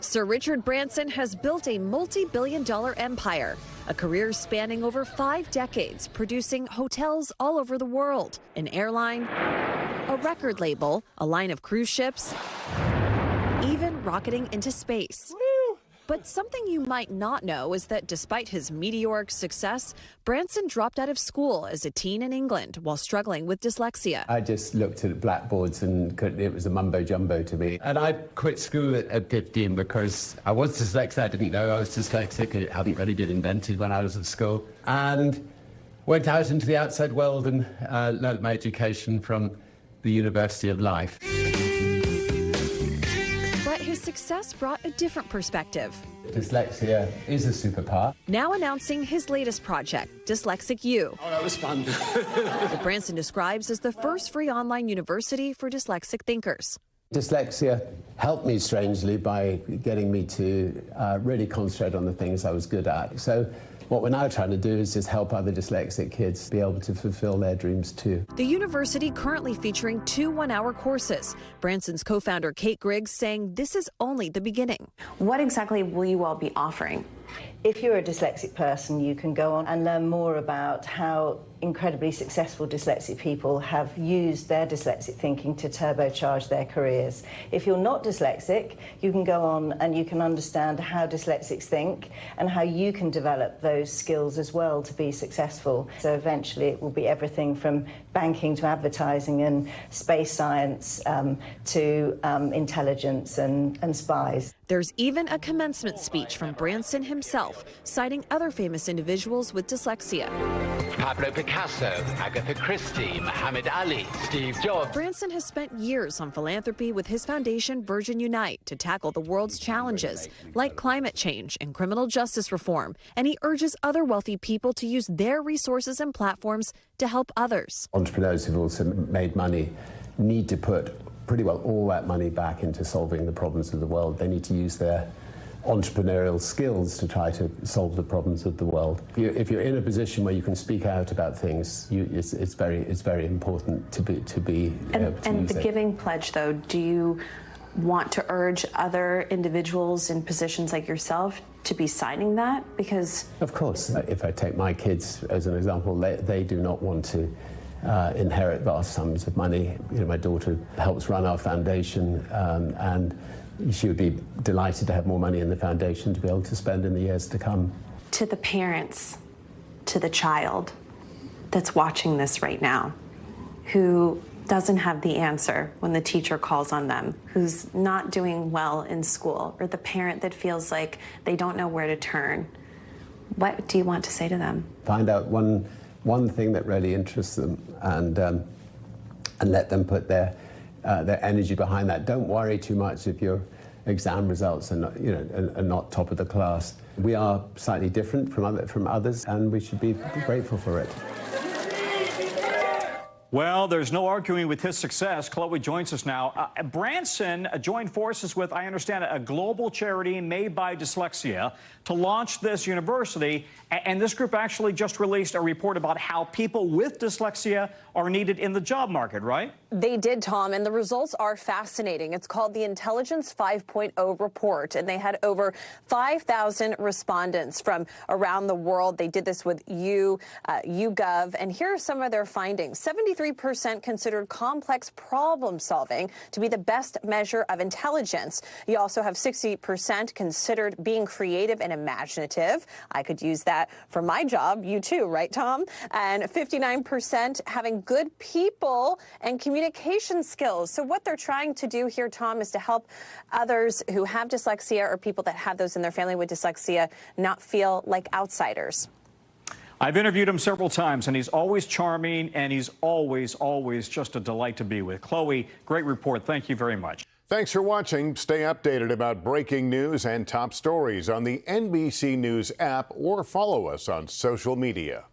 Sir Richard Branson has built a multi-billion-dollar empire, a career spanning over 5 decades, producing hotels all over the world, an airline, a record label, a line of cruise ships, even rocketing into space. But something you might not know is that despite his meteoric success, Branson dropped out of school as a teen in England while struggling with dyslexia. I just looked at blackboards and it was a mumbo-jumbo to me. And I quit school at 15 because I was dyslexic. I didn't know I was dyslexic. It hadn't really been invented when I was at school. And went out into the outside world and learnt my education from the University of Life. But his success brought a different perspective. Dyslexia is a superpower. Now announcing his latest project, Dyslexic U. Oh, that was fun. That Branson describes as the first free online university for dyslexic thinkers. Dyslexia helped me strangely by getting me to really concentrate on the things I was good at. So what we're now trying to do is just help other dyslexic kids be able to fulfill their dreams too. The university currently featuring 2 one-hour courses. Branson's co-founder Kate Griggs saying this is only the beginning. What exactly will you all be offering? If you're a dyslexic person, you can go on and learn more about how incredibly successful dyslexic people have used their dyslexic thinking to turbocharge their careers. If you're not dyslexic, you can go on and you can understand how dyslexics think and how you can develop those skills as well to be successful. So eventually it will be everything from banking to advertising and space science to intelligence and spies. There's even a commencement speech from Branson himself, citing other famous individuals with dyslexia. Pablo Picasso, Agatha Christie, Muhammad Ali, Steve Jobs. Branson has spent years on philanthropy with his foundation Virgin Unite to tackle the world's challenges, like climate change and criminal justice reform. And he urges other wealthy people to use their resources and platforms to help others. Entrepreneurs who've also made money need to put pretty well all that money back into solving the problems of the world. They need to use their entrepreneurial skills to try to solve the problems of the world. If you're in a position where you can speak out about things, it's very important to be And the giving pledge, though, do you want to urge other individuals in positions like yourself to be signing that? Because of course, if I take my kids as an example, they do not want to inherit vast sums of money. You know, my daughter helps run our foundation, and she would be delighted to have more money in the foundation to be able to spend in the years to come. To the parents, to the child that's watching this right now, who doesn't have the answer when the teacher calls on them, who's not doing well in school, or the parent that feels like they don't know where to turn, what do you want to say to them? Find out one thing that really interests them, and let them put their energy behind that. Don't worry too much if your exam results are not, are not top of the class. We are slightly different from others, and we should be grateful for it. Well, there's no arguing with his success. Chloe joins us now. Branson joined forces with, I understand, a global charity made by Dyslexia to launch this university. And this group actually just released a report about how people with dyslexia are needed in the job market, right? They did, Tom, and the results are fascinating. It's called the Intelligence 5.0 report, and they had over 5,000 respondents from around the world. They did this with YouGov, and here are some of their findings. 73% considered complex problem solving to be the best measure of intelligence. You also have 60% considered being creative and imaginative. I could use that for my job. You too, right, Tom? And 59% having good people and communication skills. So what they're trying to do here, Tom, is to help others who have dyslexia or people that have those in their family with dyslexia not feel like outsiders. I've interviewed him several times, and he's always charming, and he's always just a delight to be with. Chloe, great report. Thank you very much. Thanks for watching. Stay updated about breaking news and top stories on the NBC News app or follow us on social media.